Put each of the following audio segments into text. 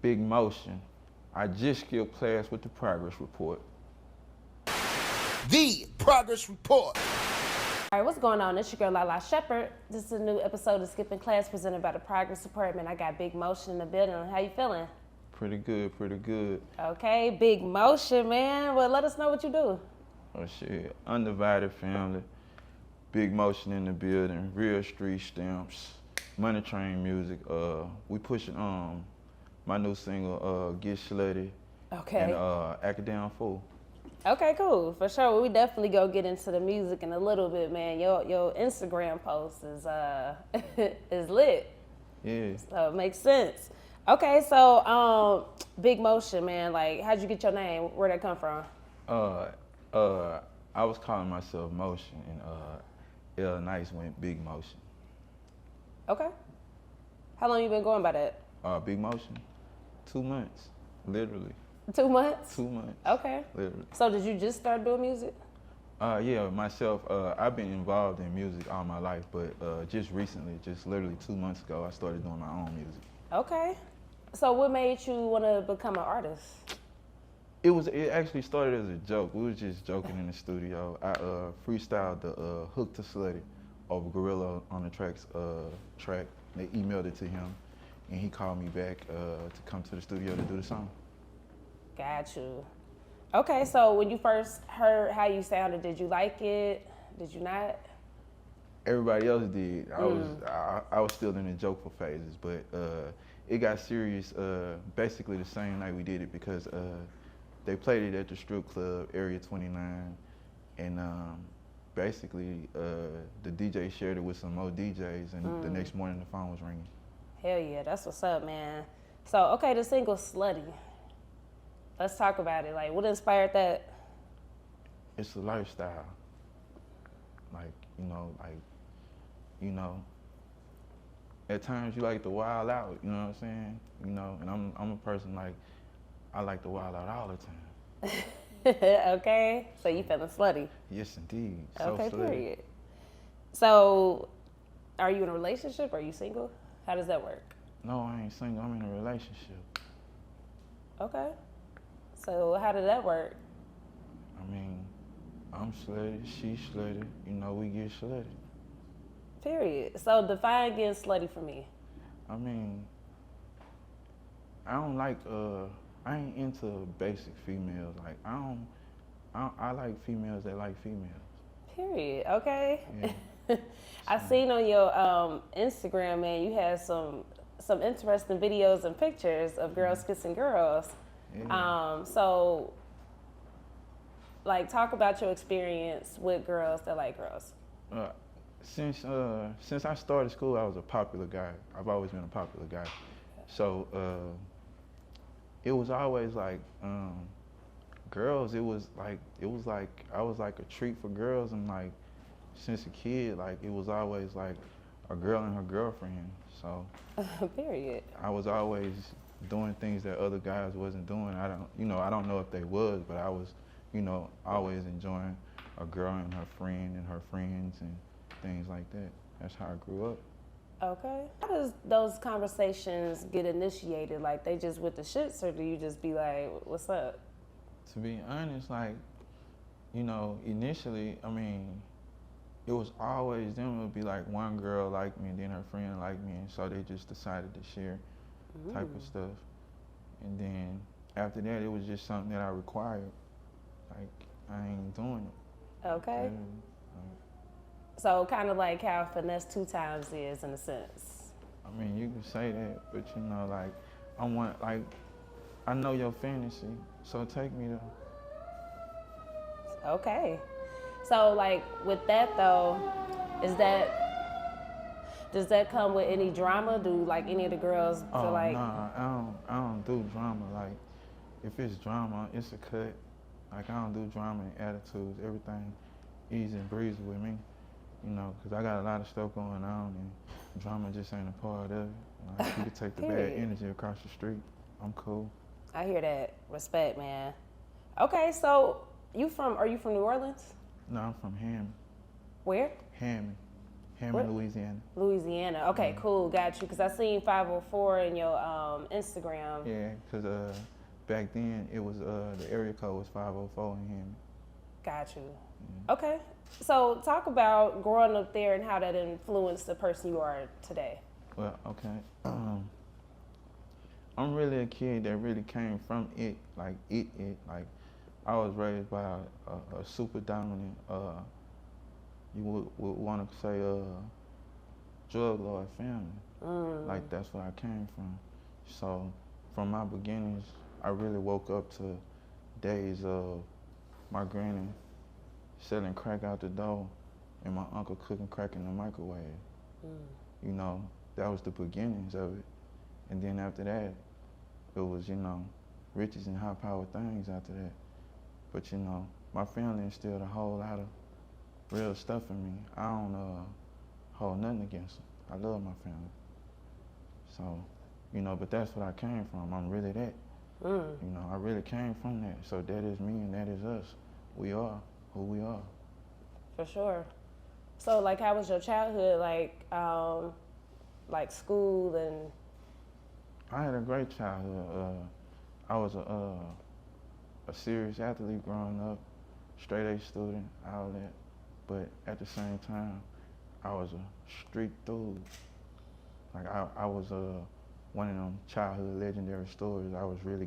Big motion. I just skipped class with the progress report. The progress report. All right, what's going on? It's your girl Lalaa Shepard. This is a new episode of Skipping Class presented by the Progress Report. Man, I got Big Motion in the building. How you feeling? Pretty good, pretty good. Okay, Big Motion, man. Well, let us know what you do. Oh shit, Undivided family. Big motion in the building. Real street stamps. Money Train music. We pushing my new single, Get Slutty. Okay. And Act It Down Fool. Okay, cool. For sure. We definitely go get into the music in a little bit, man. Your Instagram post is is lit. Yeah. So it makes sense. Okay, so Big Motion, man. Like, how'd you get your name? Where'd that come from? I was calling myself Motion, and L Nice went Big Motion. Okay. How long you been going by that? Big Motion, 2 months, literally. 2 months? 2 months. Okay. Literally. So did you just start doing music? Yeah, myself, I've been involved in music all my life, but just recently, just literally 2 months ago, I started doing my own music. Okay. So what made you want to become an artist? It actually started as a joke. We was just joking in the studio. I freestyled the hook to Slutty over Gorilla on the track. They emailed it to him, and he called me back to come to the studio to do the song. Got you. Okay, so when you first heard how you sounded, did you like it? Did you not? Everybody else did. I was still in the jokeful phases, but it got serious basically the same night we did it because they played it at the strip club, Area 29, and basically the DJ shared it with some more DJs, and the next morning the phone was ringing. Hell yeah, that's what's up, man. So, okay, the single Slutty. Let's talk about it. Like, what inspired that? It's a lifestyle. Like, at times you like to wild out, you know what I'm saying? You know, and I'm a person like, I like to wild out all the time. Okay, so you feeling slutty? Yes, indeed. Okay, So slutty. period. So, are you in a relationship? Are you single? How does that work? No, I ain't single. I'm in a relationship. Okay. So, how did that work? I mean, I'm slutty, she's slutty. You know, we get slutty. Period. So, define getting slutty for me. I mean, I don't like, I ain't into basic females. Like, I like females that like females. Period. Okay. Yeah. I seen on your Instagram, man, you had some interesting videos and pictures of girls kissing girls. Yeah. So, like, talk about your experience with girls that like girls. Since I started school, I was a popular guy. I've always been a popular guy. So it was always like girls. It was like I was like a treat for girls, and like since a kid, like it was always like a girl and her girlfriend. So Period. I was always doing things that other guys wasn't doing. I don't know if they was, but I was, always enjoying a girl and her friend and her friends and things like that. That's how I grew up. Okay. How does those conversations get initiated? Like, they just with the shits, or do you just be like, what's up? To be honest, like, initially, I mean, it was always them. It would be like one girl liked me, and then her friend liked me, and so they just decided to share type of stuff. And then after that, it was just something that I required. Like, I ain't doing it. Okay. So kind of like how Finesse 2 Times is in a sense. I mean, you can say that, but like, I know your fantasy, so take me there. Okay. So like with that though, does that come with any drama? Do like any of the girls feel like? Nah, I don't do drama. Like, if it's drama, it's a cut. Like, I don't do drama and attitudes. Everything easy and breezy with me. Because I got a lot of stuff going on, and drama just ain't a part of it. Like, you can take the bad energy across the street. I'm cool. I hear that. Respect, man. Okay, so are you from New Orleans? No, I'm from Hammond. Where? Hammond. Hammond, Louisiana. Louisiana. Okay, cool. Got you. Because I seen 504 in your Instagram. Yeah, because back then it was the area code was 504 in Hammond. Got you. Okay. So talk about growing up there and how that influenced the person you are today. Well, okay. I'm really a kid that really came from it. Like I was raised by a super dominant, you would want to say drug lord family. Like that's where I came from. So from my beginnings, I really woke up to days of my granny selling crack out the door and my uncle cooking crack in the microwave. You know, that was the beginnings of it. And then after that, it was, you know, riches and high-powered things after that. But, you know, my family instilled a whole lot of real stuff in me. I don't hold nothing against them. I love my family. So, you know, but that's what I came from. I'm really that. You know, I really came from that. So that is me and that is us. We are who we are. For sure. So, like, how was your childhood, like school and? I had a great childhood. I was a serious athlete growing up, straight A student, all that. But at the same time, I was a street dude. Like I was one of them childhood legendary stories. I was really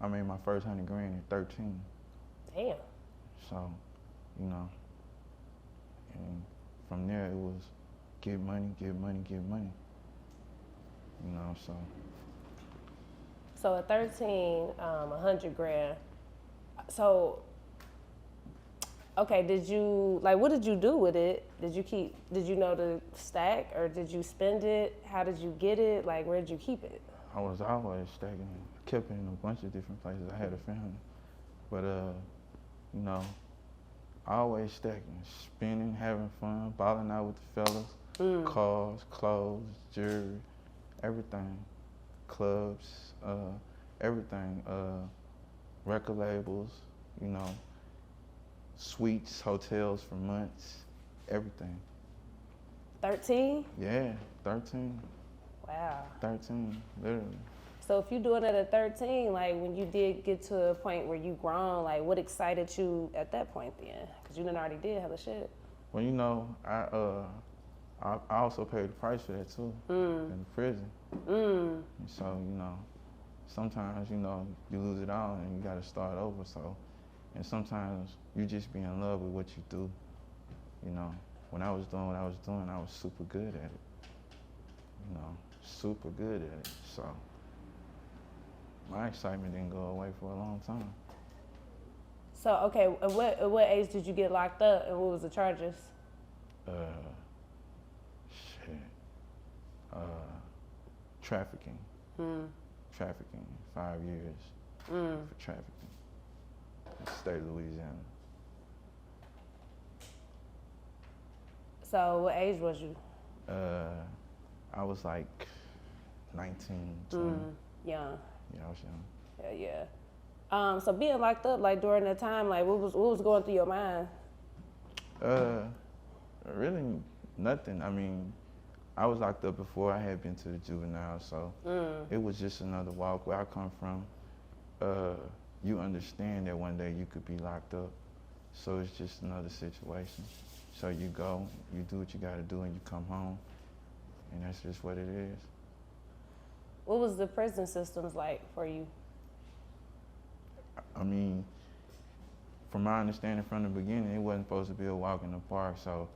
I made my first $100 grand at 13. Damn. So, you know, and from there it was get money, get money, get money. You know, so. So at 13, 100 grand. So, okay, what did you do with it? Did you know to stack or did you spend it? How did you get it? Like, where did you keep it? I was always stacking it. I kept it in a bunch of different places. I had a family. But, you know, always stacking, spending, having fun, balling out with the fellas, cars, clothes, jewelry, everything, clubs, everything, record labels, you know, suites, hotels for months, everything. 13? Yeah, 13. Wow. 13, literally. So if you're doing it at 13, like when you did get to a point where you grown, like what excited you at that point then? Because you done already did hella shit. Well, you know, I also paid the price for that too, in prison. And so, you know, sometimes, you know, you lose it all and you gotta start over, so. And sometimes you just be in love with what you do. You know, when I was doing what I was doing, I was super good at it. You know, super good at it, so. My excitement didn't go away for a long time. So, okay, at what age did you get locked up and what was the charges? Trafficking. Trafficking, 5 years for trafficking. In the state of Louisiana. So, what age was you? I was like 19, 20. Young. Yeah, I was young. Yeah. So being locked up, like during that time, like what was going through your mind? Really nothing. I mean, I was locked up before I had been to the juvenile, so it was just another walk. Where I come from, you understand that one day you could be locked up, so it's just another situation. So you go, you do what you gotta do, and you come home, and that's just what it is. What was the prison systems like for you? I mean, from my understanding from the beginning, it wasn't supposed to be a walk in the park, so,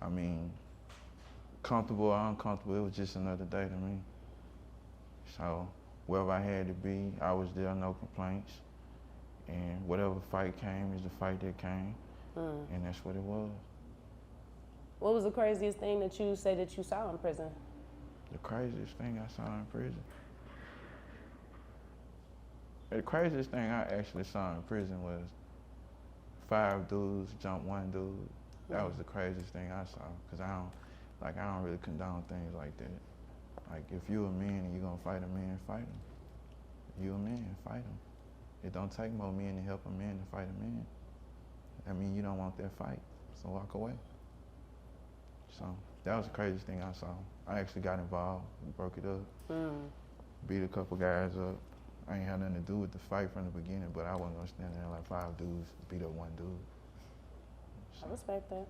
I mean, comfortable or uncomfortable, it was just another day to me. So, wherever I had to be, I was there, no complaints. And whatever fight came is the fight that came, and that's what it was. What was the craziest thing that you say that you saw in prison? The craziest thing I saw in prison? The craziest thing I actually saw in prison was 5 dudes jump 1 dude. That was the craziest thing I saw, because I don't really condone things like that. Like, if you're a man and you're gonna fight a man, fight him. If you're a man, fight him. It don't take more men to help a man to fight a man. I mean, you don't want that fight, so walk away. So that was the craziest thing I saw. I actually got involved. We broke it up. Beat a couple guys up. I ain't had nothing to do with the fight from the beginning, but I wasn't gonna stand there like 5 dudes beat up 1 dude. So. I respect that.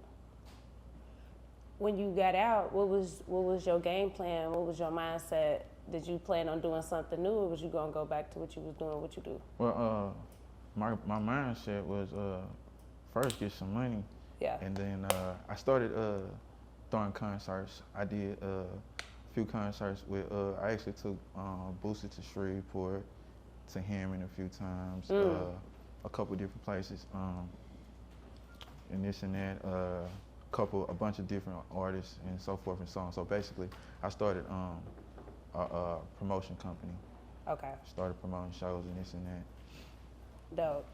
When you got out, what was your game plan? What was your mindset? Did you plan on doing something new, or was you gonna go back to what you was doing? What you do? Well, my mindset was first get some money. Yeah. And then I started throwing concerts. I did a few concerts with. I actually took Boosie to Shreveport, to Hammond a few times, a couple different places, and this and that. A bunch of different artists and so forth and so on. So basically, I started a promotion company. Okay. Started promoting shows and this and that. Dope.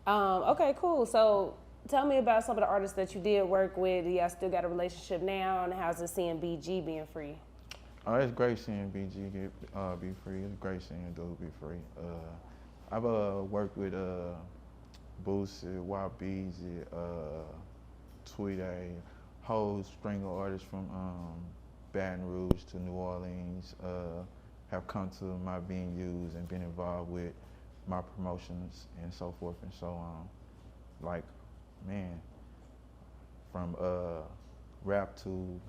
Okay, cool. So tell me about some of the artists that you did work with. Do y'all still got a relationship now, and how's it seeing BG being free? Oh, it's great seeing BG be free. It's great seeing dude be free. I've worked with Boosie, YBZ, Tweet, a whole string of artists from Baton Rouge to New Orleans have come to my venues and been involved with my promotions and so forth and so on. Like, man, from rap to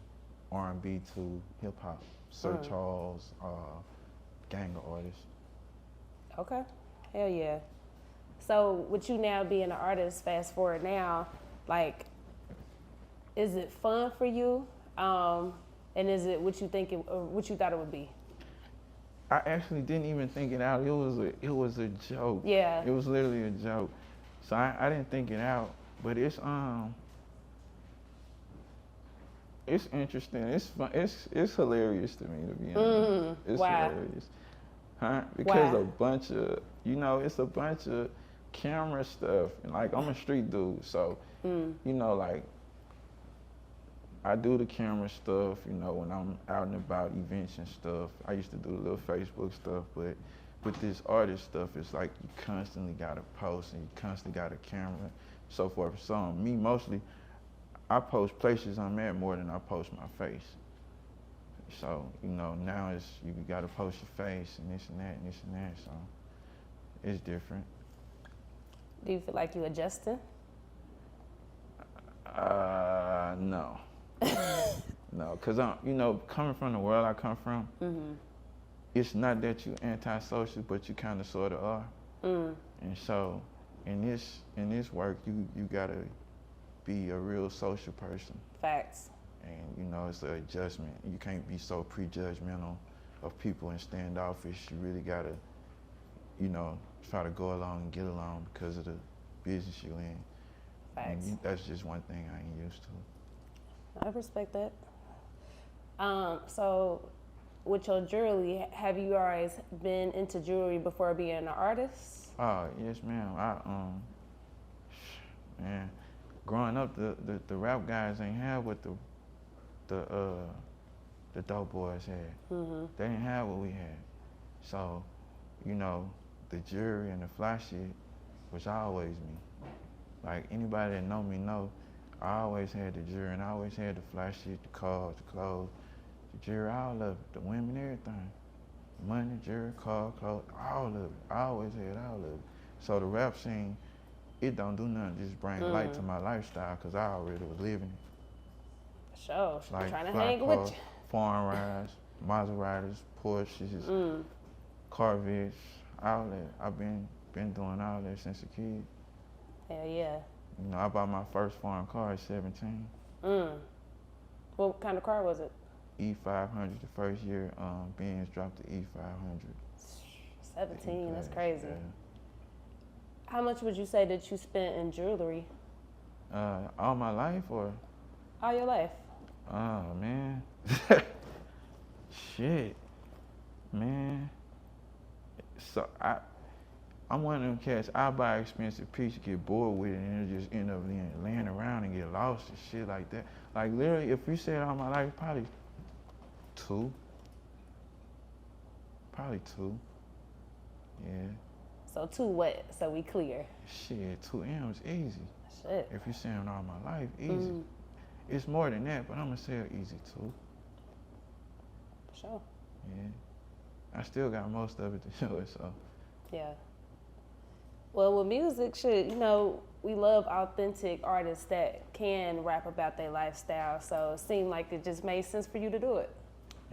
R&B to hip hop, Sir Charles, gang of artists. Okay, hell yeah. So with you now being an artist, fast forward now, like, is it fun for you? And is it what you think what you thought it would be? I actually didn't even think it out. It was a joke. Yeah. It was literally a joke. So I didn't think it out. But it's interesting. It's fun. It's hilarious to me, to be honest. It's hilarious. Huh? Because a bunch of it's a bunch of camera stuff. And like, I'm a street dude, so like, I do the camera stuff, when I'm out and about events and stuff. I used to do the little Facebook stuff, but with this artist stuff, it's like you constantly gotta post and you constantly got a camera, so forth and so on. Me, mostly, I post places I'm at more than I post my face. So, now it's, you gotta post your face and this and that and this and that, so it's different. Do you feel like you adjusting? No. No, because coming from the world I come from, it's not that you antisocial, but you kind of sort of are. And so, in this work, you gotta be a real social person. Facts. And it's an adjustment. You can't be so prejudgmental of people and standoffish. You really gotta, try to go along and get along because of the business you're in. Facts. And that's just one thing I ain't used to. I respect that. So with your jewelry, have you always been into jewelry before being an artist? Oh, yes, ma'am. Man, growing up, the rap guys ain't have what the dope boys had. They didn't have what we had. So, the jewelry and the fly shit was always me. Like, anybody that know me know, I always had the jewelry, and I always had the fly shit, the cars, the clothes, the jewelry, all of it, the women, everything. Money, jewelry, car, clothes, all of it. I always had all of it. So the rap scene, it don't do nothing, just bring light to my lifestyle, because I already was living it. Sure, like trying to fly hang cars, with you. Foreign rides, Maseratis, Porsches, Corvettes, all that. I've been doing all that since a kid. Hell yeah. I bought my first foreign car at 17. What kind of car was it? E500, the first year Benz dropped the E500. 17, that's crazy. Yeah. How much would you say that you spent in jewelry? All my life, or? All your life. Oh, man. Shit. Man. So I'm one of them cats, I buy an expensive piece, get bored with it, and it just end up laying around and get lost and shit like that. Like, literally, if you said all my life, probably two. Probably two. Yeah. So 2 what? So we clear. Shit, 2 M's easy. Shit. If you saying all my life, easy. it's more than that, but I'm gonna sell easy too. Sure. Yeah. I still got most of it to do it, so. Yeah. Well, with music, shit, you know, we love authentic artists that can rap about their lifestyle. So it seemed like it just made sense for you to do it.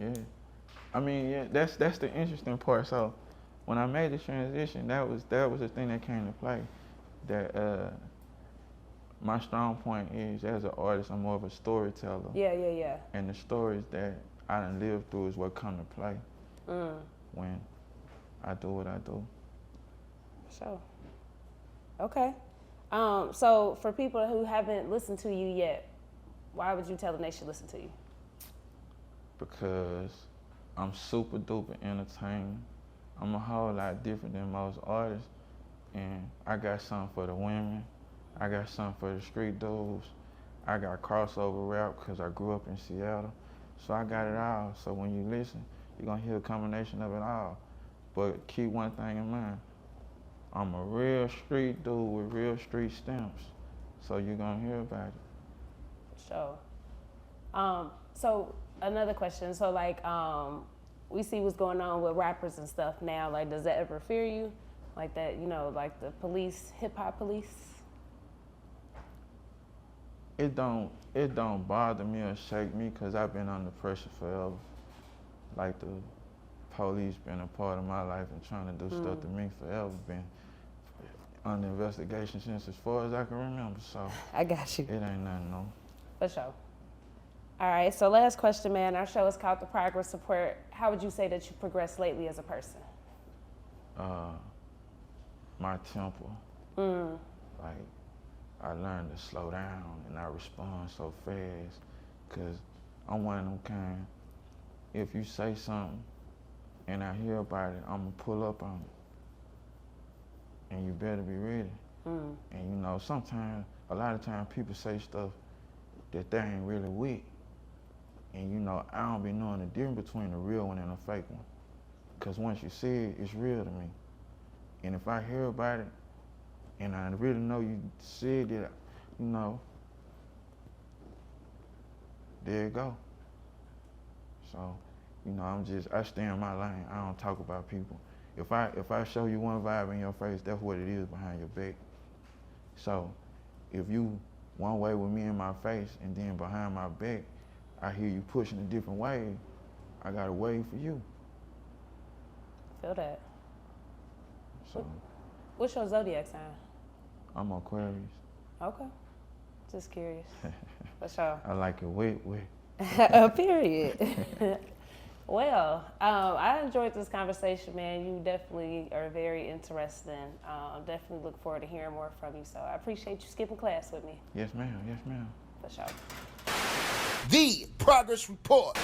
Yeah. I mean, yeah, that's the interesting part. So when I made the transition, that was the thing that came to play. That my strong point is, as an artist, I'm more of a storyteller. Yeah. And the stories that I done lived through is what come to play when I do what I do. Sure. Okay. So for people who haven't listened to you yet, why would you tell them they should listen to you? Because I'm super duper entertaining. I'm a whole lot different than most artists, and I got something for the women. I got something for the street dudes. I got crossover rap because I grew up in Seattle. So I got it all. So when you listen, you're gonna hear a combination of it all. But keep one thing in mind. I'm a real street dude with real street stamps. So you're gonna hear about it. Sure. So another question. So like, we see what's going on with rappers and stuff now. Like, does that ever fear you? Like that, you know, like the police, hip hop police? It don't bother me or shake me because I've been under pressure forever. Like the police been a part of my life and trying to do stuff to me forever. Been under investigation since as far as I can remember. So I got you. It ain't nothing new. For sure. All right, so last question, man. Our show is called The Progress Report. How would you say that you progressed lately as a person? My temper. Like, I learned to slow down and not respond so fast, because I'm one of them kind, if you say something and I hear about it, I'm gonna pull up on it. And you better be ready. And you know, sometimes, a lot of times people say stuff that they ain't really with. And you know, I don't be knowing the difference between a real one and a fake one. Because once you see it, it's real to me. And if I hear about it, and I really know you said it, you know, there you go. So, you know, I stay in my lane. I don't talk about people. If I show you one vibe in your face, that's what it is behind your back. So, if you one way with me in my face and then behind my back, I hear you pushing a different wave, I got a wave for you. Feel that. So. What's your zodiac sign? I'm Aquarius. Okay. Just curious. For sure. I like it wet. Period. Well, I enjoyed this conversation, man. You definitely are very interesting. Definitely look forward to hearing more from you. So I appreciate you skipping class with me. Yes, ma'am. Yes, ma'am. For sure. The Progress Report.